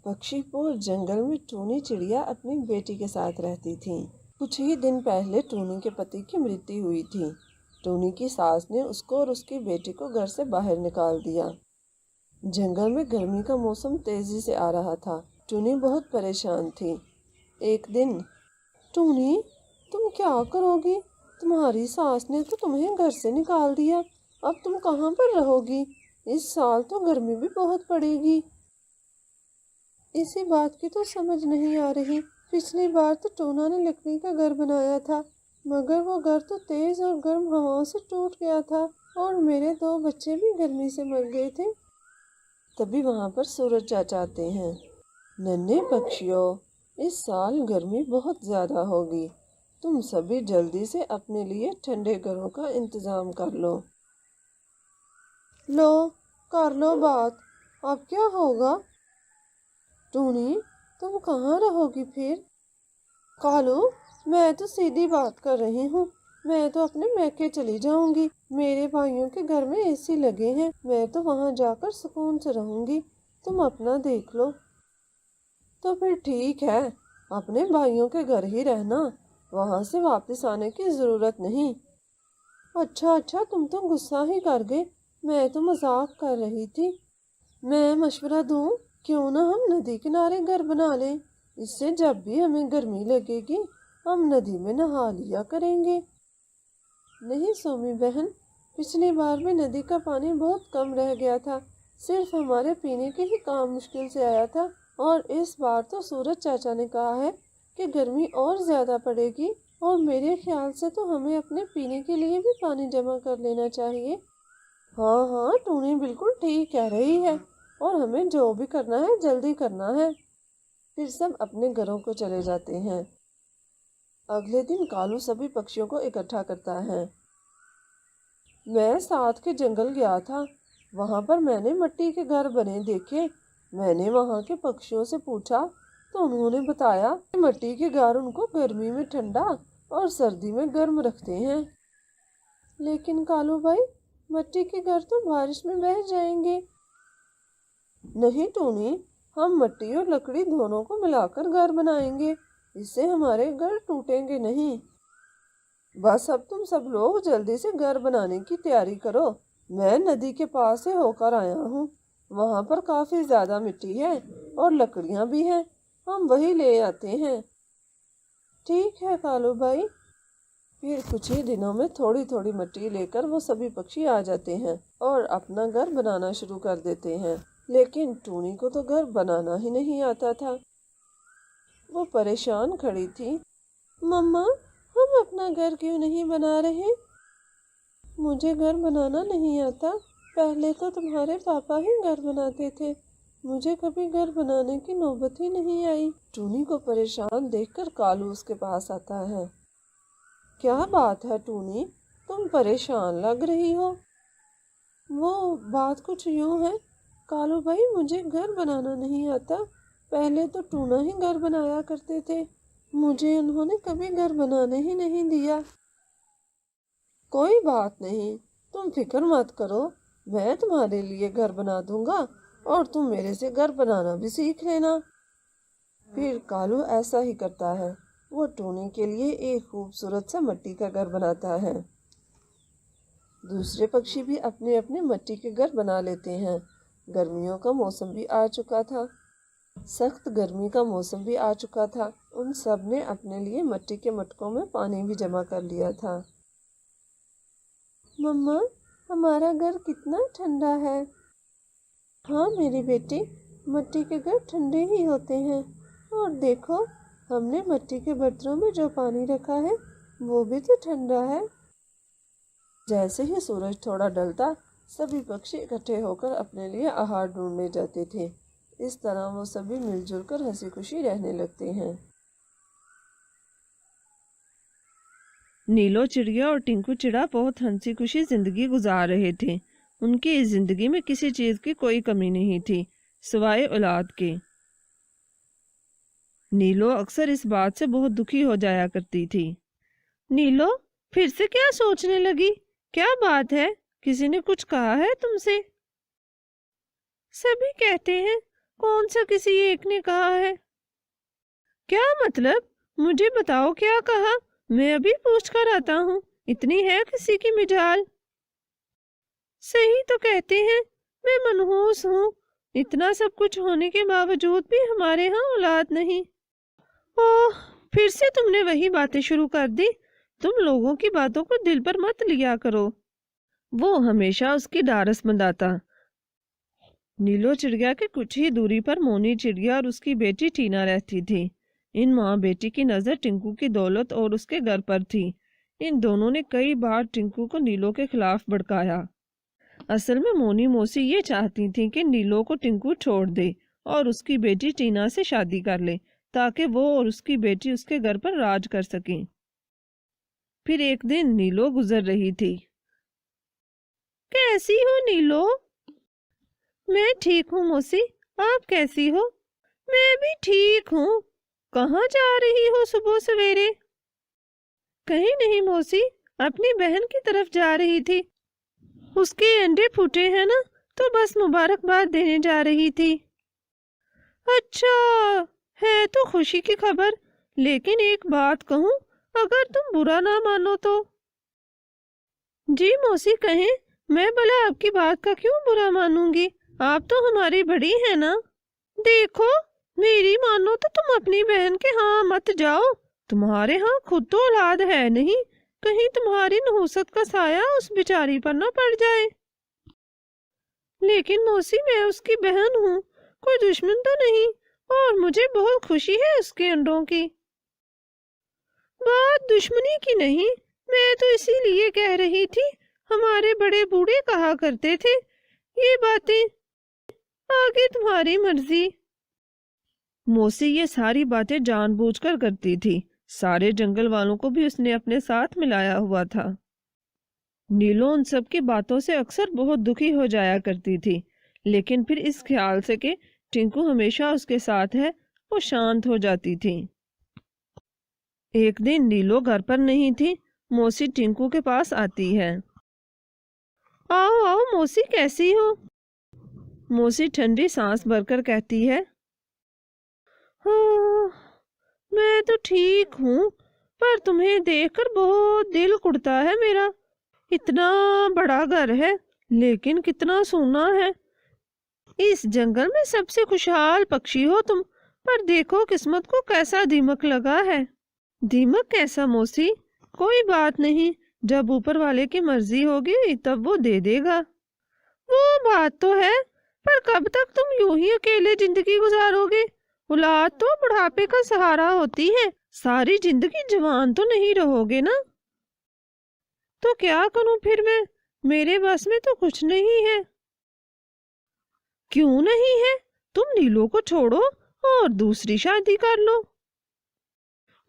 पक्षी पोर जंगल में टूनी चिड़िया अपनी बेटी के साथ रहती थी। कुछ ही दिन पहले टूनी के पति की मृत्यु हुई थी। टूनी की सास ने उसको और उसकी बेटी को घर से बाहर निकाल दिया। जंगल में गर्मी का मौसम तेजी से आ रहा था। टूनी बहुत परेशान थी। एक दिन, टूनी, तुम क्या करोगी? तुम्हारी सास ने तो तुम्हें घर से निकाल दिया। अब तुम कहाँ पर रहोगी? इस साल तो गर्मी भी बहुत पड़ेगी। इसी बात की तो समझ नहीं आ रही। पिछली बार तो टूना ने लकड़ी का घर बनाया था, मगर वो घर तो तेज और गर्म हवाओं से टूट गया था और मेरे 2 बच्चे भी गर्मी से मर गए थे। तभी वहाँ पर सूरज चाचा आते हैं। नन्हे पक्षियों, इस साल गर्मी बहुत ज़्यादा होगी। तुम सभी जल्दी से अपने लिए ठंडे घरों का इंतज़ाम कर लो। लो, कर लो बात। अब क्या होगा? टूनी, तुम कहाँ रहोगी फिर? कालू, मैं तो सीधी बात कर रही हूँ। मैं तो अपने मैके चली जाऊंगी। मेरे भाइयों के घर में एसी लगे हैं। मैं तो वहाँ जाकर सुकून से रहूंगी। तुम अपना देख लो। तो फिर ठीक है, अपने भाइयों के घर ही रहना। वहाँ से वापस आने की ज़रूरत नहीं। अच्छा, तुम तो गुस्सा ही कर गए। मैं तो मजाक कर रही थी। मैं मशवरा दूँ? क्यों ना हम नदी किनारे घर बना लें। इससे जब भी हमें गर्मी लगेगी हम नदी में नहा लिया करेंगे। नहीं सोमी बहन, पिछली बार भी नदी का पानी बहुत कम रह गया था। सिर्फ हमारे पीने के ही काम मुश्किल से आया था। और इस बार तो सूरज चाचा ने कहा है कि गर्मी और ज़्यादा पड़ेगी और मेरे ख्याल से तो हमें अपने पीने के लिए भी पानी जमा कर लेना चाहिए। हाँ, टूनी बिल्कुल ठीक कह रही है और हमें जो भी करना है जल्दी करना है। फिर सब अपने घरों को चले जाते हैं। अगले दिन कालू सभी पक्षियों को इकट्ठा करता है। मैं साथ के जंगल गया था। वहाँ पर मैंने मिट्टी के घर बने देखे। मैंने वहाँ के पक्षियों से पूछा तो उन्होंने बताया कि मिट्टी के घर उनको गर्मी में ठंडा और सर्दी में गर्म रखते हैं। लेकिन कालू भाई, मिट्टी के घर तो बारिश में बह जाएंगे। नहीं टूनी, हम मिट्टी और लकड़ी दोनों को मिलाकर घर बनाएंगे। इससे हमारे घर टूटेंगे नहीं। बस अब तुम सब लोग जल्दी से घर बनाने की तैयारी करो। मैं नदी के पास से होकर आया हूँ। वहाँ पर काफी ज्यादा मिट्टी है और लकड़ियाँ भी हैं। हम वही ले आते हैं। ठीक है कालू भाई। फिर कुछ ही दिनों में थोड़ी थोड़ी मिट्टी लेकर वो सभी पक्षी आ जाते हैं और अपना घर बनाना शुरू कर देते हैं। लेकिन टूनी को तो घर बनाना ही नहीं आता था। वो परेशान खड़ी थी। मम्मा, हम अपना घर क्यों नहीं बना रहे? मुझे घर बनाना नहीं आता। पहले तो तुम्हारे पापा ही घर बनाते थे। मुझे कभी घर बनाने की नौबत ही नहीं आई। टूनी को परेशान देखकर कालू उसके पास आता है। क्या बात है टूनी, तुम परेशान लग रही हो? वो बात कुछ यूँ है कालू भाई, मुझे घर बनाना नहीं आता। पहले तो टूना ही घर बनाया करते थे। मुझे उन्होंने कभी घर बनाने ही नहीं दिया। कोई बात नहीं, तुम फिक्र मत करो। मैं तुम्हारे लिए घर बना दूंगा और तुम मेरे से घर बनाना भी सीख लेना। फिर कालू ऐसा ही करता है। वो टूनी के लिए एक खूबसूरत सा मिट्टी का घर बनाता है। दूसरे पक्षी भी अपने अपने मिट्टी के घर बना लेते हैं। गर्मियों का मौसम भी आ चुका था। सख्त गर्मी का मौसम भी आ चुका था। उन सब ने अपने लिए मिट्टी के मटकों में पानी भी जमा कर लिया था। मम्मा, हमारा घर कितना ठंडा है। हाँ मेरी बेटी, मिट्टी के घर ठंडे ही होते हैं। और देखो, हमने मिट्टी के बर्तनों में जो पानी रखा है वो भी तो ठंडा है। जैसे ही सूरज थोड़ा ढलता, सभी पक्षी इकट्ठे होकर अपने लिए आहार ढूंढने जाते थे। इस तरह वो सभी मिलजुल कर हंसी खुशी रहने लगते हैं। नीलो चिड़िया और टिंकू चिड़ा बहुत हंसी खुशी जिंदगी गुजार रहे थे। उनकी इस जिंदगी में किसी चीज की कोई कमी नहीं थी सिवाय औलाद के। नीलो अक्सर इस बात से बहुत दुखी हो जाया करती थी। नीलो, फिर से क्या सोचने लगी? क्या बात है? किसी ने कुछ कहा है तुमसे? सभी कहते हैं कौन सा किसी एक ने कहा है? क्या मतलब? मुझे बताओ क्या कहा, मैं अभी पूछ कर आता हूँ। इतनी है किसी की मिजाल? सही तो कहते हैं, मैं मनहूस हूँ। इतना सब कुछ होने के बावजूद भी हमारे यहाँ औलाद नहीं। ओह, फिर से तुमने वही बातें शुरू कर दी। तुम लोगों की बातों को दिल पर मत लिया करो। वो हमेशा उसकी डारस बंधाता। नीलो चिड़िया के कुछ ही दूरी पर मोनी चिड़िया और उसकी बेटी टीना रहती थी। इन माँ बेटी की नज़र टिंकू की दौलत और उसके घर पर थी। इन दोनों ने कई बार टिंकू को नीलो के खिलाफ भड़काया। असल में मोनी मौसी ये चाहती थी कि नीलो को टिंकू छोड़ दे और उसकी बेटी टीना से शादी कर ले, ताकि वो और उसकी बेटी उसके घर पर राज कर सकें। फिर एक दिन नीलो गुजर रही थी। कैसी हो नीलो? मैं ठीक हूँ मौसी, आप कैसी हो? मैं भी ठीक हूँ। कहाँ जा रही हो सुबह सवेरे? कहीं नहीं मौसी, अपनी बहन की तरफ जा रही थी। उसके अंडे फूटे हैं ना, तो बस मुबारकबाद देने जा रही थी। अच्छा, है तो खुशी की खबर, लेकिन एक बात कहूँ, अगर तुम बुरा ना मानो तो। जी मौसी कहें, मैं भला आपकी बात का क्यों बुरा मानूंगी? आप तो हमारी बड़ी है ना। देखो, मेरी मानो तो तुम अपनी बहन के यहाँ मत जाओ। तुम्हारे यहाँ खुद तो औलाद है नहीं, कहीं तुम्हारी नहुसत का साया उस बेचारी पर न पड़ जाए। लेकिन मौसी, मैं उसकी बहन हूँ, कोई दुश्मन तो नहीं, और मुझे बहुत खुशी है उसके अंडों की। बात दुश्मनी की नहीं, मैं तो इसीलिए कह रही थी, हमारे बड़े बूढ़े कहा करते थे, ये बातें आगे तुम्हारी मर्जी। मौसी ये सारी बातें जानबूझकर करती थी। सारे जंगल वालों को भी उसने अपने साथ मिलाया हुआ था। नीलो उन सब की बातों से अक्सर बहुत दुखी हो जाया करती थी, लेकिन फिर इस ख्याल से कि टिंकू हमेशा उसके साथ है, वो शांत हो जाती थी। एक दिन नीलो घर पर नहीं थी। मौसी टिंकू के पास आती है। आओ आओ मौसी, कैसी हो? मौसी ठंडी सांस भरकर कहती है, हाँ, मैं तो ठीक हूँ, पर तुम्हें देखकर बहुत दिल कुड़ता है मेरा। इतना बड़ा घर है, लेकिन कितना सूना है। इस जंगल में सबसे खुशहाल पक्षी हो तुम, पर देखो किस्मत को कैसा दीमक लगा है। दीमक कैसा मौसी? कोई बात नहीं, जब ऊपर वाले की मर्जी होगी तब वो दे देगा। वो बात तो है, पर कब तक तुम यूं ही अकेले जिंदगी गुजारोगे? औलाद तो बुढ़ापे का सहारा होती है, सारी जिंदगी जवान तो नहीं रहोगे ना। तो क्या करूं फिर मैं? मेरे बस में तो कुछ नहीं है। क्यों नहीं है? तुम नीलो को छोड़ो और दूसरी शादी कर लो।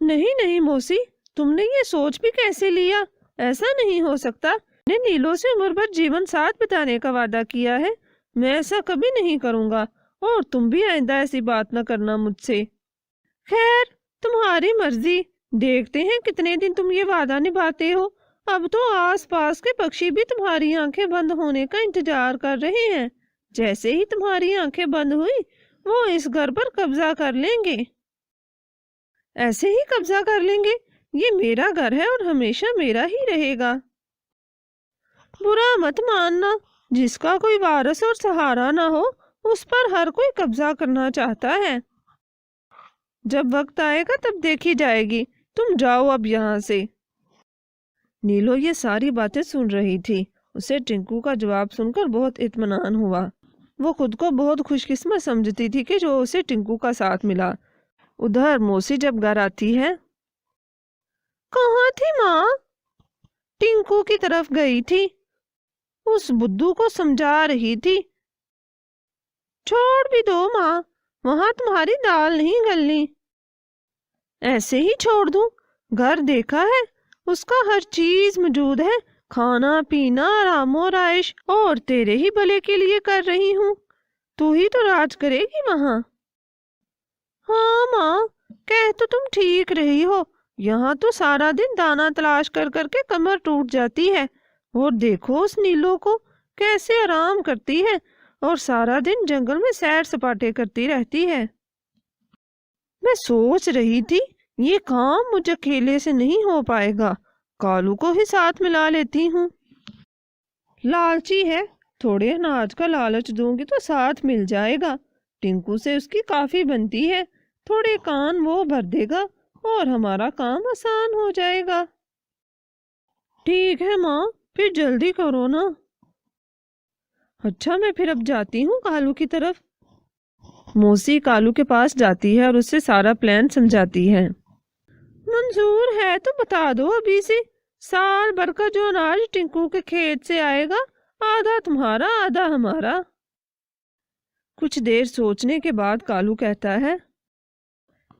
नहीं नहीं मौसी, तुमने ये सोच भी कैसे लिया? ऐसा नहीं हो सकता। मैंने नीलो से उम्र भर जीवन साथ बिताने का वादा किया है। मैं ऐसा कभी नहीं करूंगा, और तुम भी आइंदा ऐसी बात न करना मुझसे। खैर, तुम्हारी मर्जी, देखते हैं कितने दिन तुम ये वादा निभाते हो। अब तो आसपास के पक्षी भी तुम्हारी आंखें बंद होने का इंतजार कर रहे हैं। जैसे ही तुम्हारी आंखें बंद हुई, वो इस घर पर कब्जा कर लेंगे। ऐसे ही कब्जा कर लेंगे? ये मेरा घर है और हमेशा मेरा ही रहेगा। बुरा मत मानना, जिसका कोई वारिस और सहारा ना हो, उस पर हर कोई कब्जा करना चाहता है। जब वक्त आएगा तब देखी जाएगी। तुम जाओ अब यहाँ से। नीलो ये सारी बातें सुन रही थी। उसे टिंकू का जवाब सुनकर बहुत इत्मीनान हुआ। वो खुद को बहुत खुशकिस्मत समझती थी कि जो उसे टिंकू का साथ मिला। उधर मौसी जब घर आती है, कहाँ थी माँ? टिंकू की तरफ गई थी, उस बुद्धू को समझा रही थी। छोड़ भी दो माँ, वहां तुम्हारी दाल नहीं गलनी। ऐसे ही छोड़ दूं? घर देखा है, उसका हर चीज मौजूद है, खाना पीना आरामो राइश, और तेरे ही भले के लिए कर रही हूँ। तू ही तो राज करेगी वहां। हाँ माँ, कह तो तुम ठीक रही हो। यहाँ तो सारा दिन दाना तलाश कर करके कमर टूट जाती है, और देखो उस नीलो को कैसे आराम करती है, और सारा दिन जंगल में सैर सपाटे करती रहती है। मैं सोच रही थी ये काम मुझे अकेले से नहीं हो पाएगा, कालू को ही साथ मिला लेती हूँ। लालची है, थोड़े अनाज का लालच दूंगी तो साथ मिल जाएगा। टिंकू से उसकी काफी बनती है, थोड़े कान वो भर देगा और हमारा काम आसान हो जाएगा। ठीक है माँ, फिर जल्दी करो ना। अच्छा, मैं फिर अब जाती हूँ कालू की तरफ। मौसी कालू के पास जाती है और उससे सारा प्लान समझाती है। मंजूर है तो बता दो अभी से, साल भर का जो अनाज टिंकू के खेत से आएगा, आधा तुम्हारा आधा हमारा। कुछ देर सोचने के बाद कालू कहता है,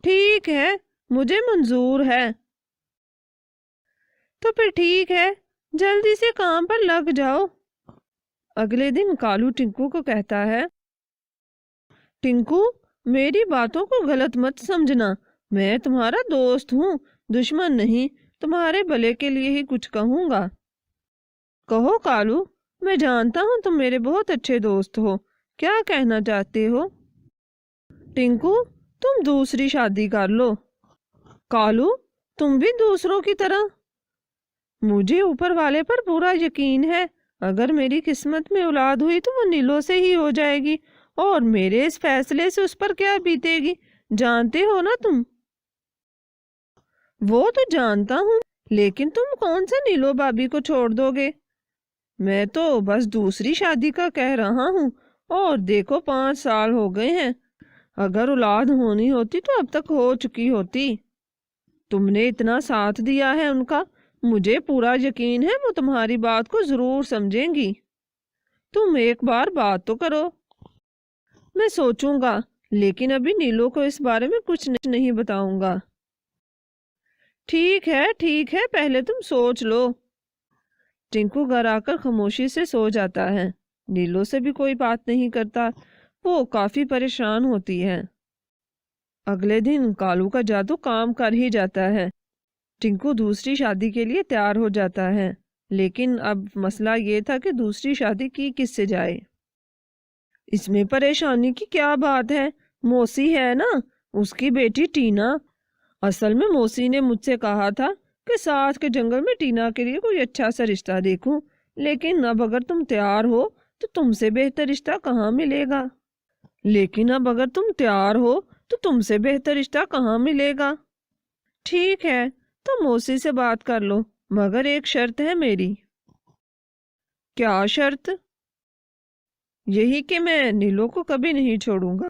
ठीक है, मुझे मंजूर है। तो फिर ठीक है, जल्दी से काम पर लग जाओ। अगले दिन कालू टिंकू को कहता है, टिंकू, मेरी बातों को गलत मत समझना, मैं तुम्हारा दोस्त हूँ, दुश्मन नहीं। तुम्हारे भले के लिए ही कुछ कहूँगा। कहो कालू, मैं जानता हूँ तुम मेरे बहुत अच्छे दोस्त हो, क्या कहना चाहते हो? टिंकू, तुम दूसरी शादी कर लो। कालू, तुम भी दूसरों की तरह। मुझे ऊपर वाले पर पूरा यकीन है, अगर मेरी किस्मत में औलाद हुई तो वो नीलो से ही हो जाएगी, और मेरे इस फैसले से उस पर क्या बीतेगी जानते हो ना तुम? वो तो जानता हूँ, लेकिन तुम कौन सा नीलो भाभी को छोड़ दोगे? मैं तो बस दूसरी शादी का कह रहा हूँ, और देखो 5 साल हो गए हैं, अगर औलाद होनी होती तो अब तक हो चुकी होती। तुमने इतना साथ दिया है उनका, मुझे पूरा यकीन है वो तुम्हारी बात को जरूर समझेंगी। तुम एक बार बात तो करो। मैं सोचूंगा, लेकिन अभी नीलो को इस बारे में कुछ नहीं बताऊंगा। ठीक है, पहले तुम सोच लो। टिंकू घर आकर खामोशी से सो जाता है। नीलो से भी कोई बात नहीं करता, वो काफी परेशान होती है। अगले दिन कालू का जादू काम कर ही जाता है। टिंकू दूसरी शादी के लिए तैयार हो जाता है, लेकिन अब मसला ये था कि दूसरी शादी की किससे जाए। इसमें परेशानी की क्या बात है, मौसी है ना, उसकी बेटी टीना। असल में मौसी ने मुझसे कहा था कि साथ के जंगल में टीना के लिए कोई अच्छा सा रिश्ता देखूं, लेकिन अब अगर तुम तैयार हो तो तुमसे बेहतर रिश्ता कहाँ मिलेगा। ठीक है, तो मौसी से बात कर लो, मगर एक शर्त है मेरी। क्या शर्त? यही कि मैं नीलो को कभी नहीं छोड़ूंगा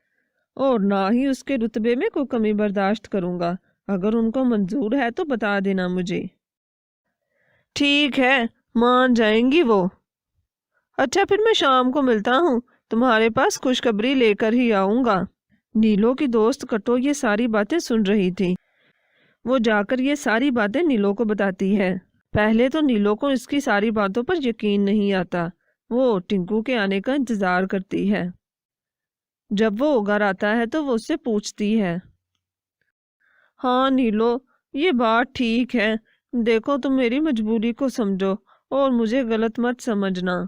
और ना ही उसके रुतबे में कोई कमी बर्दाश्त करूंगा। अगर उनको मंजूर है तो बता देना मुझे। ठीक है, मान जाएंगी वो। अच्छा, फिर मैं शाम को मिलता हूँ, तुम्हारे पास खुशखबरी लेकर ही आऊंगा। नीलो की दोस्त कटो ये सारी बातें सुन रही थी। वो जाकर ये सारी बातें नीलो को बताती है। पहले तो नीलो को इसकी सारी बातों पर यकीन नहीं आता। वो टिंकू के आने का इंतजार करती है। जब वो घर आता है तो वो उससे पूछती है, हाँ नीलो, ये बात ठीक है, देखो तुम मेरी मजबूरी को समझो और मुझे गलत मत समझना।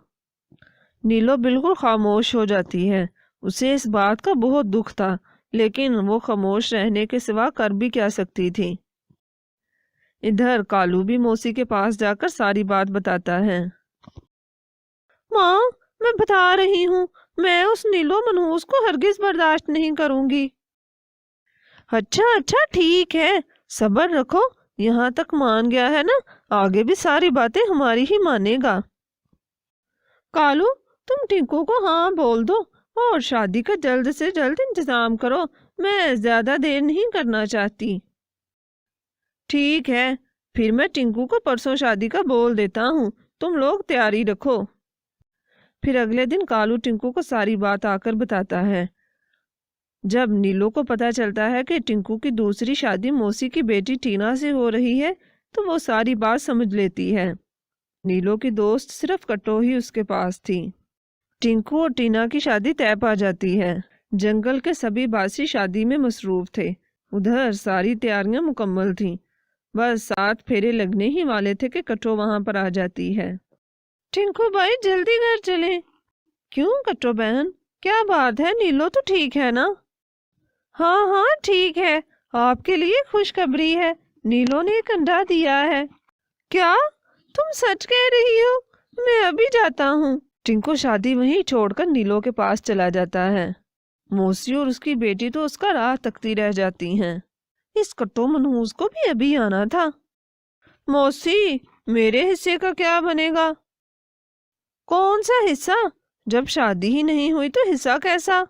नीलो बिल्कुल खामोश हो जाती है। उसे इस बात का बहुत दुख था, लेकिन वो खामोश रहने के सिवा कर भी क्या सकती थी। इधर कालू भी मौसी के पास जाकर सारी बात बताता है। माँ, मैं बता रही हूँ, मैं उस नीलो मनहूस को हरगिज बर्दाश्त नहीं करूंगी। अच्छा, ठीक है, सब्र रखो, यहाँ तक मान गया है ना, आगे भी सारी बातें हमारी ही मानेगा। कालू, तुम टिंकू को हाँ बोल दो और शादी का जल्द से जल्द इंतजाम करो, मैं ज्यादा देर नहीं करना चाहती। ठीक है, फिर मैं टिंकू को परसों शादी का बोल देता हूँ, तुम लोग तैयारी रखो। फिर अगले दिन कालू टिंकू को सारी बात आकर बताता है। जब नीलो को पता चलता है कि टिंकू की दूसरी शादी मौसी की बेटी टीना से हो रही है, तो वो सारी बात समझ लेती है। नीलो की दोस्त सिर्फ कटो ही उसके पास थी। टिंकू और टीना की शादी तय पा जाती है। जंगल के सभी बासी शादी में मसरूफ थे। उधर सारी तैयारियां मुकम्मल थीं। बस 7 फेरे लगने ही वाले थे कि कटो वहां पर आ जाती है। टिंकू भाई, जल्दी घर चलें। کیوں کٹو بہن، کیا بات ہے؟ نیلو تو ٹھیک ہے نا؟ ہاں ہاں ٹھیک ہے، آپ کے لیے خوشخبری ہے، نیلو نے ایک انڈا دیا ہے۔ کیا تم سچ کہہ رہی ہو؟ میں ابھی جاتا ہوں۔ ٹنکو شادی وہیں چھوڑ کر نیلو کے پاس چلا جاتا ہے۔ موسی اور اس کی بیٹی تو اس کا راہ تکتی رہ جاتی ہیں۔ اس کٹو منحوس کو بھی ابھی آنا تھا۔ موسی، میرے حصے کا کیا بنے گا؟ کون سا حصہ؟ جب شادی ہی نہیں ہوئی تو حصہ کیسا؟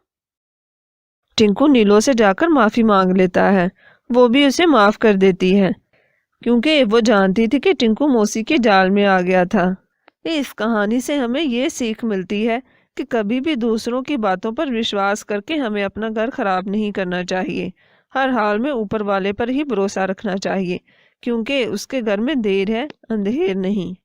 ٹنکو نیلو سے جا کر معافی مانگ لیتا ہے، وہ بھی اسے معاف کر دیتی ہے، کیونکہ وہ جانتی تھی کہ ٹنکو موسی کے جال میں آ گیا تھا۔ اس کہانی سے ہمیں یہ سیکھ ملتی ہے کہ کبھی بھی دوسروں کی باتوں پر وشواس کر کے ہمیں اپنا گھر خراب نہیں کرنا چاہیے۔ ہر حال میں اوپر والے پر ہی بھروسہ رکھنا چاہیے، کیونکہ اس کے گھر میں دیر ہے اندھیر نہیں۔